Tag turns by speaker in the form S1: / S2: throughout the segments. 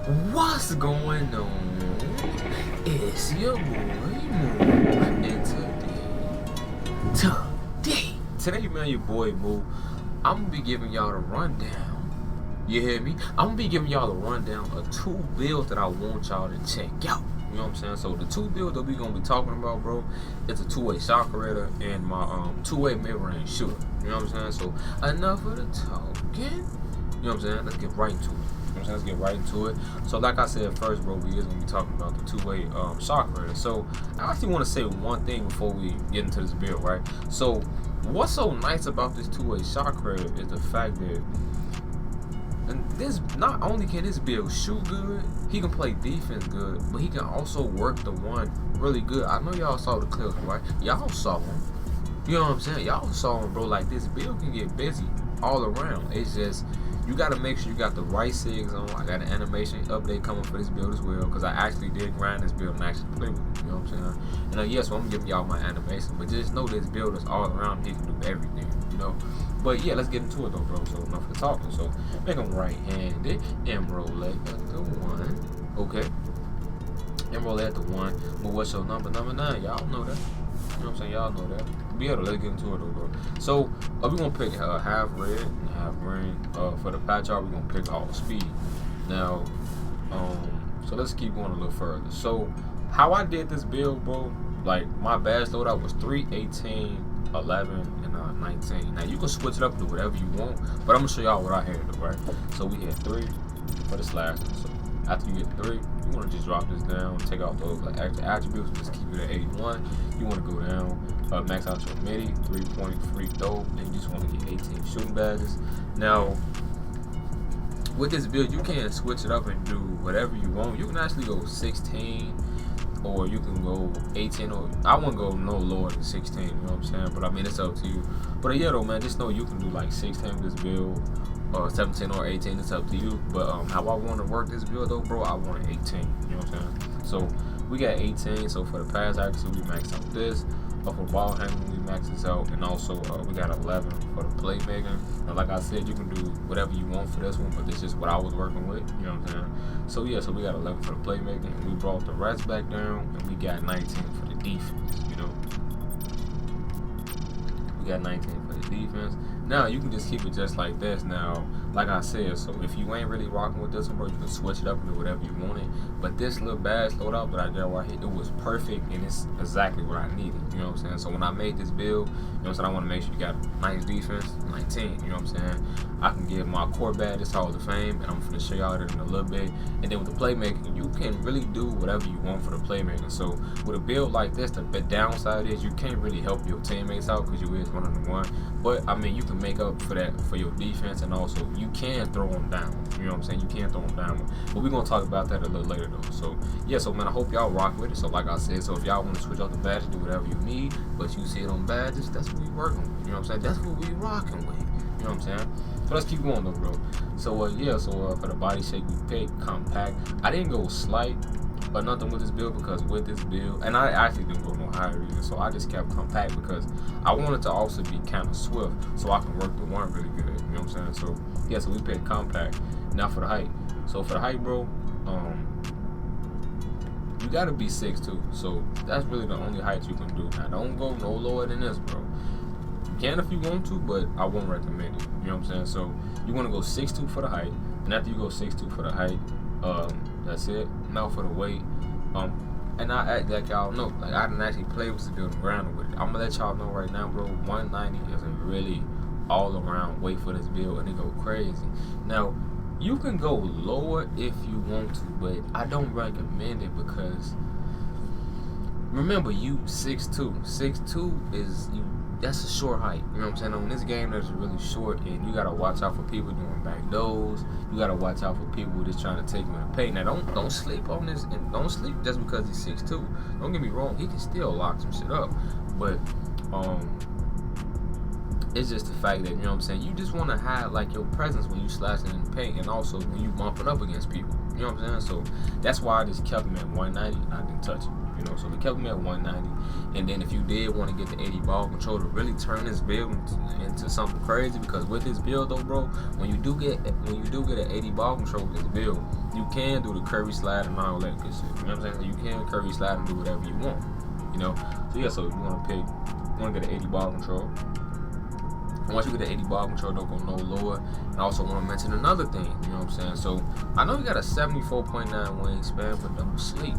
S1: What's going on? It's your boy Mooter, and today, man, your boy Moo. I'm gonna be giving y'all the rundown. You hear me? I'm gonna be giving y'all the rundown of 2 builds that I want y'all to check out. You know what I'm saying? So the 2 builds that we gonna be talking about, bro, it's a 2-way shot creator and my 2-way mid-range shooter. You know what I'm saying? So enough of the talking. You know what I'm saying? Let's get right into it. You know what I'm saying? Let's get right into it. So like I said first, bro, we is going to be talking about the 2-way shot creator. So I actually want to say one thing before we get into this build, right? So what's so nice about this 2-way shot creator is the fact that not only can this build shoot good, he can play defense good, but he can also work the one really good. I know y'all saw the clips, right? Y'all saw him. You know what I'm saying? Y'all saw him, bro. Like, this build can get busy all around. It's just, you got to make sure you got the right Sigs on. I got an animation update coming for this build as well, because I actually did grind this build and actually play with it. You know what I'm saying? And yeah, so I'm giving y'all my animation, but just know this build is all around. He can do everything, you know? But yeah, let's get into it though, bro. So enough of the talking. So make him right-handed and roll at the 1. Okay. And roll at the 1. But what's your number? Number 9. Y'all know that. You know what I'm saying? Y'all know that. But yeah, let's get into it though, bro. So we're gonna pick half red and half green. For the patch art, we're gonna pick all speed. Now, so let's keep going a little further. So how I did this build, bro, like my badge loadout was 3, 18, 11, and 19. Now you can switch it up and do whatever you want, but I'm gonna show y'all what I had to do, right? So we had 3 for this last one. So after you get 3, you want to just drop this down, take out those like extra attributes, just keep it at 81. You want to go down, max out your midi, 3-point free throw, and you just want to get 18 shooting badges. Now, with this build, you can switch it up and do whatever you want. You can actually go 16, or you can go 18, or I wouldn't go no lower than 16. You know what I'm saying? But I mean, it's up to you. But yeah, though, man, just know you can do like 16 with this build. 17 or 18, it's up to you. But how I want to work this build though, bro, I want 18. You know what I'm saying? So we got 18. So for the pass accuracy, we maxed out this. For ball handling, we maxed this out, and also we got 11 for the playmaker. And like I said, you can do whatever you want for this one, but this is just what I was working with. You know what I'm saying? So yeah, so we got 11 for the playmaker, and we brought the rest back down, and we got 19 for the defense. You know, we got 19 for the defense. Now you can just keep it just like this. Now, like I said, so if you ain't really rocking with this one, bro, you can switch it up and do whatever you want it. But this little badge loadout that I got right here, it was perfect, and it's exactly what I needed. You know what I'm saying? So when I made this build, you know what I'm saying, I want to make sure you got nice defense, 19. You know what I'm saying? I can get my core badge, it's Hall of Fame, and I'm gonna show y'all that in a little bit. And then with the playmaking, you can really do whatever you want for the playmaking. So with a build like this, the downside is you can't really help your teammates out because you is 1-on-1. But I mean, you can make up for that for your defense, and also you can throw them down. You know what I'm saying? You can throw them down. But we're gonna talk about that a little later though. So yeah, so man, I hope y'all rock with it. So like I said, so if y'all want to switch out the badges, do whatever you need, but you see it on badges, that's what we working with. You know what I'm saying? That's what we rocking with. You know what I'm saying? So let's keep going though, bro. So yeah, so for the body shape we picked compact. I didn't go slight or nothing with this build, because with this build, and I actually didn't go no higher either, so I just kept compact because I wanted to also be kind of swift so I can work the one really good. You know what I'm saying? So yeah, so we picked compact. Now for the height. So for the height, bro, you gotta be 6'2", so that's really the only height you can do. Now don't go no lower than this, bro. You can if you want to, but I won't recommend it. You know what I'm saying? So you want to go 6'2" for the height, and after you go 6'2" for the height, that's it. Now for the weight, and I act like y'all know, like I didn't actually play with this build and ground with it. I'm gonna let y'all know right now, bro. 190 is a really all around weight for this build, and it go crazy. Now you can go lower if you want to, but I don't recommend it because remember, you 6'2". 6'2" is you. That's a short height. You know what I'm saying? On this game, that's really short, and you gotta watch out for people doing back doors. You gotta watch out for people just trying to take you in the paint. Now, don't sleep on this, and don't sleep just because he's 6'2". Don't get me wrong, he can still lock some shit up, but it's just the fact that, you know what I'm saying, you just want to hide like your presence when you slashing in the paint, and also when you bumping up against people. You know what I'm saying? So that's why I just kept him at 190. I didn't touch him. You know, so we kept him at 190. And then if you did want to get the 80 ball control to really turn this build into something crazy, because with this build though, bro, when you do get an 80 ball control with this build, you can do the curvy slide and all that good shit. You know what I'm saying? So you can curvy slide and do whatever you want. You know, so yeah. So if you want to get an 80 ball control. Once you get the 80 ball control, don't go no lower. And I also want to mention another thing, you know what I'm saying? So, I know you got a 74.9 wingspan, but don't sleep.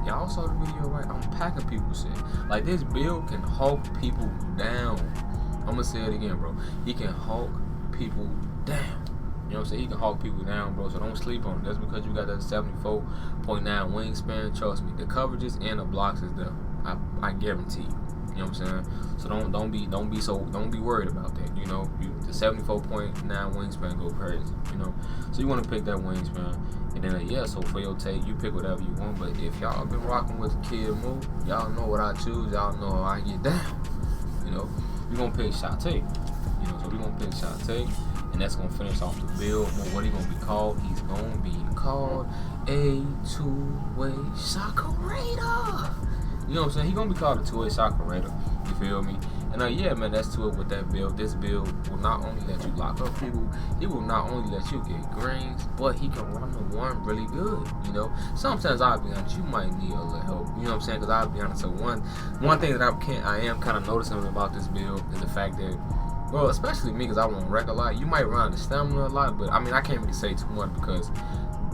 S1: Y'all saw the video, right? I'm packing people shit. Like, this build can hulk people down. I'm going to say it again, bro. He can hulk people down. You know what I'm saying? He can hulk people down, bro. So don't sleep on it. That's because you got that 74.9 wingspan. Trust me, the coverages and the blocks is there. I guarantee you. You know what I'm saying? So don't be worried about that. You know, the 74.9 wingspan go crazy. You know, so you want to pick that wingspan, and then so for your take, you pick whatever you want. But if y'all been rocking with Kid Moo, y'all know what I choose. Y'all know how I get down. You know, we gonna pick shot take. You know, so we gonna pick shot take, and that's gonna finish off the build. Well, what he gonna be called? He's gonna be called a two-way shoterator. You know what I'm saying? He gonna be called a two-way shoterator. You feel me? And yeah, man, that's to it with that build. This build will not only let you lock up people, it will not only let you get greens, but he can run the one really good. You know, sometimes I'll be honest, you might need a little help. You know what I'm saying? Because I'll be honest. So one thing that I am kind of noticing about this build is the fact that, well, especially me, because I won't wreck a lot. You might run the stamina a lot, but I mean, I can't really say too much because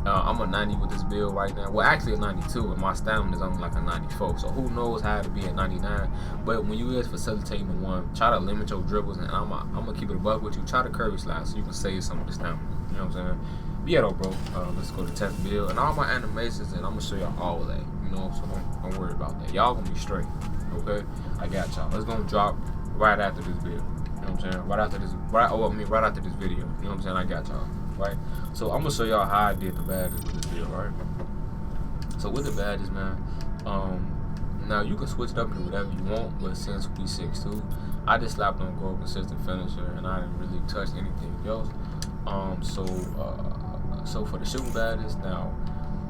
S1: I'm a 90 with this build right now. Well, actually a 92, and my stamina is only like a 94. So who knows how to be at 99? But when you is facilitating the one, try to limit your dribbles, and I'm gonna keep it a buck with you. Try to curvy slide so you can save some of the stamina. You know what I'm saying? But yeah, though, bro. Let's go to 10th build, and all my animations, and I'm gonna show y'all all of that. You know, so don't worry about that. Y'all gonna be straight. Okay? I got y'all. It's gonna drop right after this build. You know what I'm saying? Right after this video. You know what I'm saying? I got y'all. Right, so I'm gonna show y'all how I did the badges with this video, right? So with the badges, man, now you can switch it up and do whatever you want, but since we 6'2", I just slapped on goal consistent finisher, and I didn't really touch anything else. So for the shooting badges, now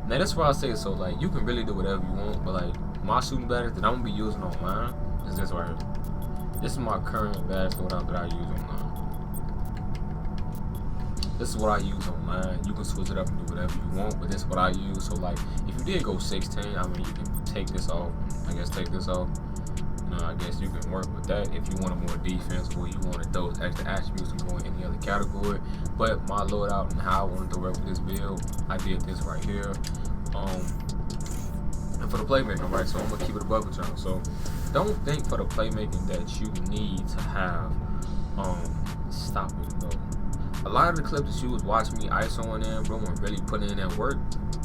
S1: that's why I say so. Like, you can really do whatever you want, but like my shooting badges that I'm gonna be using on mine is this right here. This is my current badge loadout that I use on mine. This is what I use on mine. You can switch it up and do whatever you want, but this is what I use. So like, if you did go 16, I mean, you can take this off. Take this off. You know, I guess you can work with that if you wanted more defense, or you wanted those extra attributes to go in any other category. But my loadout and how I wanted to work with this build, I did this right here. And for the playmaking, right? So I'm gonna keep it above the channel. So don't think for the playmaking that you need to have stopping though. A lot of the clips that you was watching me ISOing in, bro, and really putting in that work,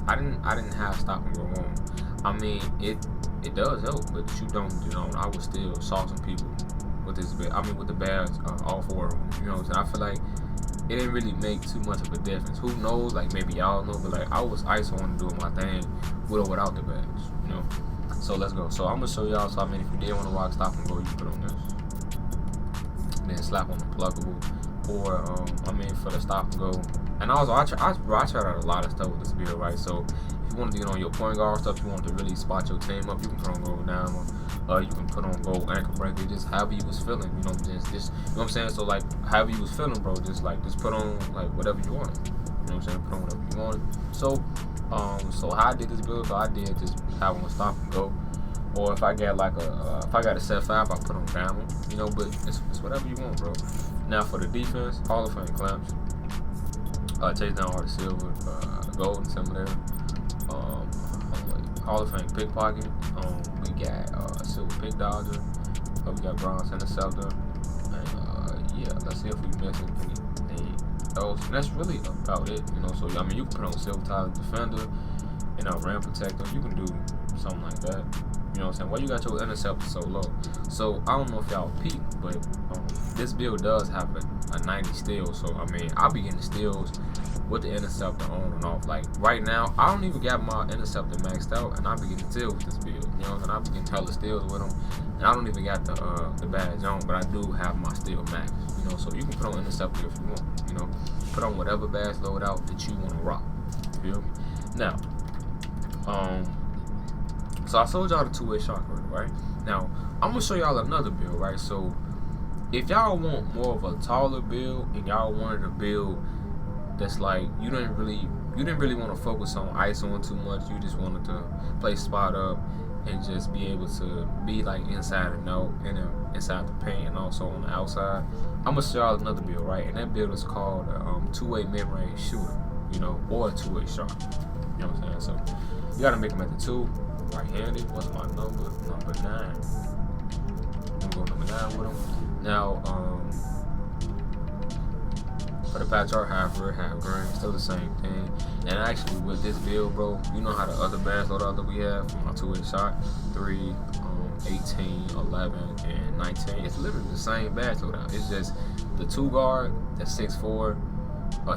S1: I didn't have stop and go on. I mean, it does help, but you don't, I would still saw some people with this bit. I mean, with the badge, all four of them. You know what I'm saying? I feel like it didn't really make too much of a difference. Who knows? Like, maybe y'all know, but like, I was ISOing doing my thing with or without the badge, you know? So let's go. So I'm gonna show y'all. So I mean, if you did want to rock stop and go, you put on this, and then slap on the pluggable. Or for the stop and go. And also I tried out a lot of stuff with this build, right? So if you wanted to get on your point guard stuff, you wanted to really spot your team up, you can put on goal down, you can put on goal anchor breaker, just however you was feeling, you know, just you know what I'm saying? So like, however you was feeling, bro, just put on like whatever you wanted. You know what I'm saying? Put on whatever you wanted. So how I did this build, so I did just have one stop and go. Or if I got a set 5, I put on gamma, you know, but it's whatever you want, bro. Now for the defense, Hall of Fame clamps, chase down all the silver, gold and some of them. Hall of Fame pickpocket. We got silver pick dodger. We got bronze interceptor. And yeah, let's see if we missing any those. And that's really about it, you know. So I mean, you can put on silver tile defender and ram protector. You can do something like that. You know what I'm saying? Why you got your interceptor so low? So I don't know if y'all peep, but this build does have a 90 steal. So I mean, I'll be getting steals with the interceptor on and off. Like right now, I don't even got my interceptor maxed out, and I'll be getting steals with this build. You know what I'm saying? I'll be getting hella steals with them, and I don't even got the badge on, but I do have my steal max. You know, so you can put on interceptor if you want. You know, put on whatever badge loadout that you want to rock. You feel me? Now, So I showed y'all the two-way shot right? Now, I'm going to show y'all another build, right? So, if y'all want more of a taller build and y'all wanted a build that's like, you didn't really want to focus on ISOing too much, you just wanted to play spot up and just be able to be like inside the note and then inside the paint and also on the outside, I'm going to show y'all another build, right? And that build is called a two-way mid-range shooter, you know, or a two-way shot. You know what I'm saying? So, you got to make them at the two. Right-handed. What's my number? Number 9. I'm gonna go number 9 with them. Now, for the patch art, half red, half green, still the same thing. And actually, with this build, bro, you know how the other badge loadout that we have from my two-way shot, 3, 18, 11, and 19. It's literally the same badge loadout. It's just the 2 guard that's 6'4".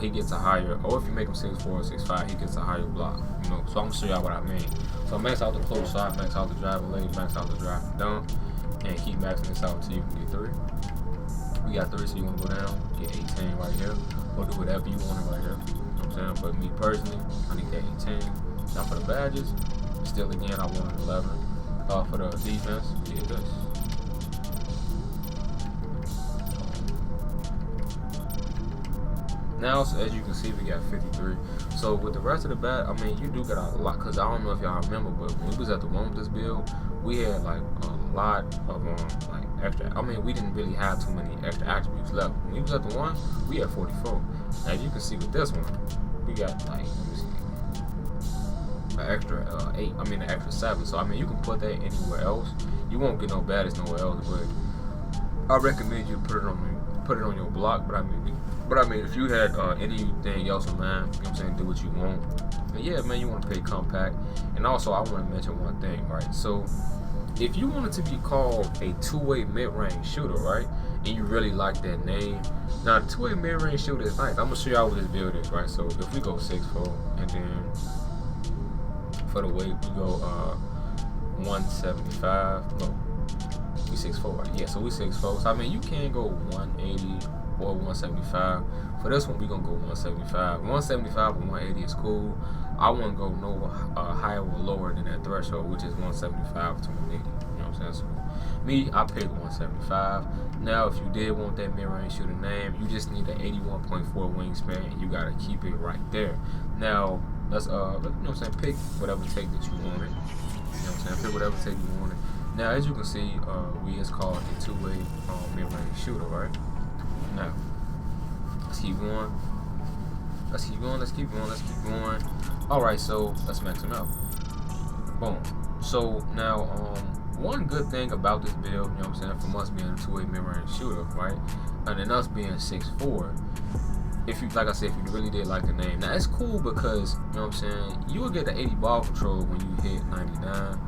S1: He gets a higher, or if you make him 6'4" or 6'5", he gets a higher block. You know, so I'm gonna show y'all what I mean. So max out the close shot, max out the driving leg, max out the driving dunk, and keep maxing this out until you can get 3. We got 3, so you wanna go down, get 18 right here, or do whatever you want right here. You know what I'm saying? But me personally, I need that 18. Now for the badges, still again, I want an 11. For the defense, get this. Now, so as you can see, we got 53. So with the rest of the bat, I mean, you do get a lot, because I don't know if y'all remember, but when we was at the one with this build, we had like a lot of like extra. I mean, we didn't really have too many extra attributes left. When we was at the one, we had 44. As you can see with this one, we got like, let me see, an extra 8. I mean, an extra 7. So I mean, you can put that anywhere else. You won't get no badges nowhere else, but I recommend you put it on your block. But I mean, if you had anything else in mind, you know what I'm saying, do what you want. And yeah, man, you want to play compact. And also, I want to mention one thing, right? So, if you want it to be called a two-way mid-range shooter, right, and you really like that name, now the two-way mid-range shooter is nice. I'm gonna show y'all what this build is, right? So, if we go 6'4", and then for the weight we go 175. No, we 6'4", right? Yeah, so we 6'4". So I mean, you can go 180. Or 175. For this one, we gonna go 175. 175 or 180 is cool. I wouldn't go no higher or lower than that threshold, which is 175 to 180. You know what I'm saying? So me, I picked 175. Now, if you did want that mid-range shooter name, you just need an 81.4 wingspan, and you gotta keep it right there. Now, let's you know what I'm saying, pick whatever take that you wanted. You know what I'm saying? Pick whatever take you wanted. Now, as you can see, we is called a two-way mid-range shooter, right? Now, let's keep going. Let's keep going. Let's keep going. Let's keep going. All right, so let's max him out. Boom. So now, one good thing about this build, you know what I'm saying, from us being a two-way mid-range shooter, right, and then us being 6'4", if you, like I said, if you really did like the name, now it's cool because, you know what I'm saying, you will get the 80 ball control when you hit 99.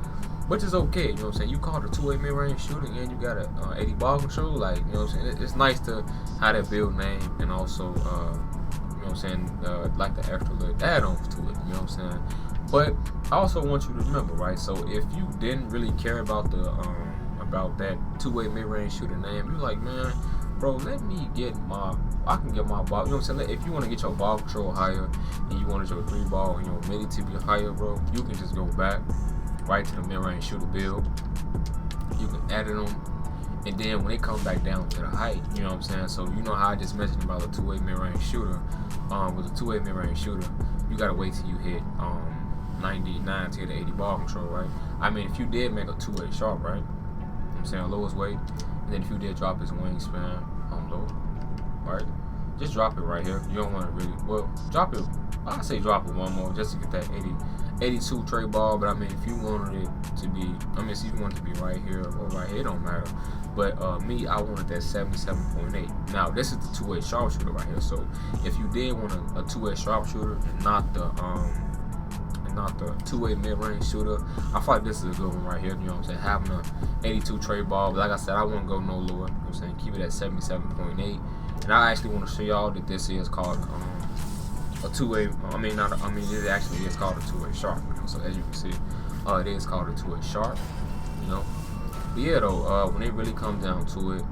S1: Which is okay, you know what I'm saying? You called a two-way mid-range shooter and you got a 80 ball control, like, you know what I'm saying? It's nice to have that build name and also, you know what I'm saying, like the extra little add-ons to it, you know what I'm saying? But I also want you to remember, right? So if you didn't really care about the, about that two-way mid-range shooter name, you're like, man, bro, let me get I can get my ball, you know what I'm saying? If you want to get your ball control higher and you wanted your 3-ball and your midi to be higher, bro, you can just go back right to the mid-range shooter build. You can edit them, and then when it comes back down to the height, you know what I'm saying? So you know how I just mentioned about a two-way mid-range shooter. With a two-way mid-range shooter, you gotta wait till you hit 99 to get the 80 ball control, right? I mean, if you did make a two-way sharp, right? You know what I'm saying, lowest weight, and then if you did drop his wingspan low, right? Just drop it right here. You don't want to really, well, drop it. I'd say drop it one more just to get that 82 tray ball. But I mean, if you wanted it to be, I mean, if you want it to be right here or right here, it don't matter. But me, I wanted that 77.8. Now this is the two-way sharpshooter right here. So if you did want a two-way sharpshooter and not the two-way mid-range shooter, I feel like this is a good one right here. You know what I'm saying? Having a 82 tray ball, but like I said, I wouldn't go no lower. You know what I'm saying? Keep it at 77.8. And I actually want to show y'all that this is called a two-way. It actually is called a two-way sharp. You know? So as you can see, it is called a two-way sharp. You know. But yeah, though, when it really comes down to it,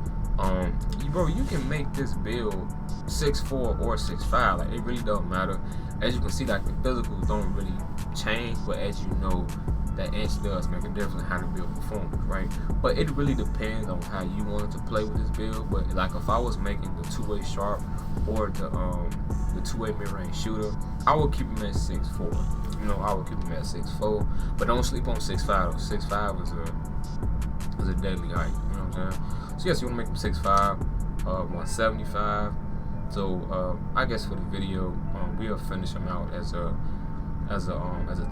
S1: bro, you can make this build 6'4" or 6'5". Like, it really doesn't matter. As you can see, like, the physicals don't really change, but as you know, that inch does make a difference in how the build performs, right? But it really depends on how you wanted to play with this build. But like if I was making the two-way sharp or the two-way mid-range shooter, I would keep him at 6'4". You know, I would keep him at 6'4", but don't sleep on 6'5". 6'5" is a deadly height. You know what I'm saying? So yes, you want to make him 6'5", 175. So I guess for the video, we'll finish him out as a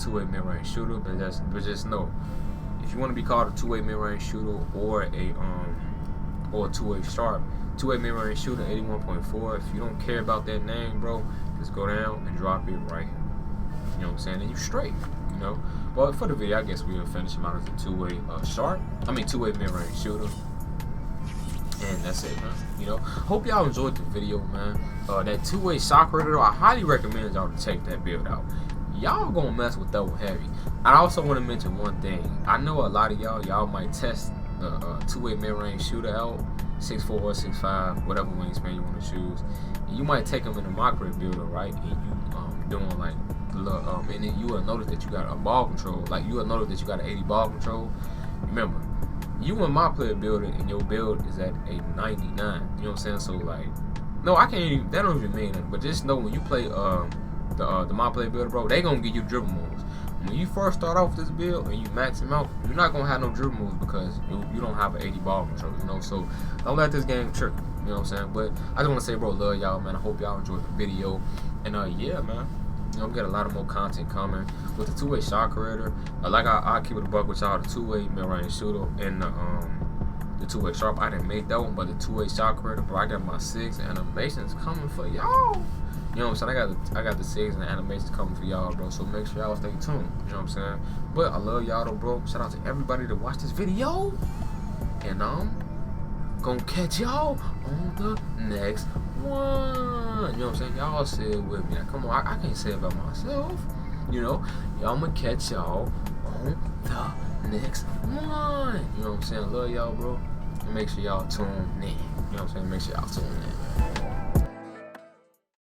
S1: two-way mid-range shooter. But just know, if you want to be called a two-way mid-range shooter or a two-way sharp, two-way mid-range shooter, 81.4. If you don't care about that name, bro, just go down and drop it right here. You know what I'm saying? And you straight. You know. But for the video, I guess we'll finish him out as a two-way two-way mid-range shooter. And that's it, man. You know, hope y'all enjoyed the video, man. That two-way shock raider, I highly recommend y'all to check that build out. Y'all gonna mess with double heavy. I also want to mention one thing. I know a lot of y'all might test the two-way mid-range shooter out, 6'4", 6'5", whatever wingspan you want to choose. And you might take them in the mock rate builder, right? And you doing like and then you will notice that you got a ball control. Like you will notice that you got an 80 ball control. Remember, you in my player building and your build is at a 99. You know what I'm saying? So like, no, I can't even. That don't even mean nothing. But just know when you play the my player builder, bro, they gonna give you dribble moves. When you first start off this build and you max him out, you're not gonna have no dribble moves because you don't have an 80 ball control. You know, so don't let this game trick you. You know what I'm saying? But I just wanna say, bro, love y'all, man. I hope y'all enjoyed the video. And yeah, man. You know, we got a lot of more content coming with the two-way shot creator. Like I keep it a buck with y'all, the two-way mid-range shooter and the two-way sharp. I didn't make that one, but the two-way shot creator, bro, I got my Sigs animations coming for y'all. You know what I'm saying? I got the Sigs and animations coming for y'all, bro. So make sure y'all stay tuned. You know what I'm saying? But I love y'all though, bro. Shout out to everybody that watched this video. And gonna catch y'all on the next one. You know what I'm saying? Y'all say it with me. Now, come on, I can't say it by myself. You know, y'all gonna catch y'all on the next one. You know what I'm saying? Love y'all, bro. And make sure y'all tune in. You know what I'm saying? Make sure y'all tune in.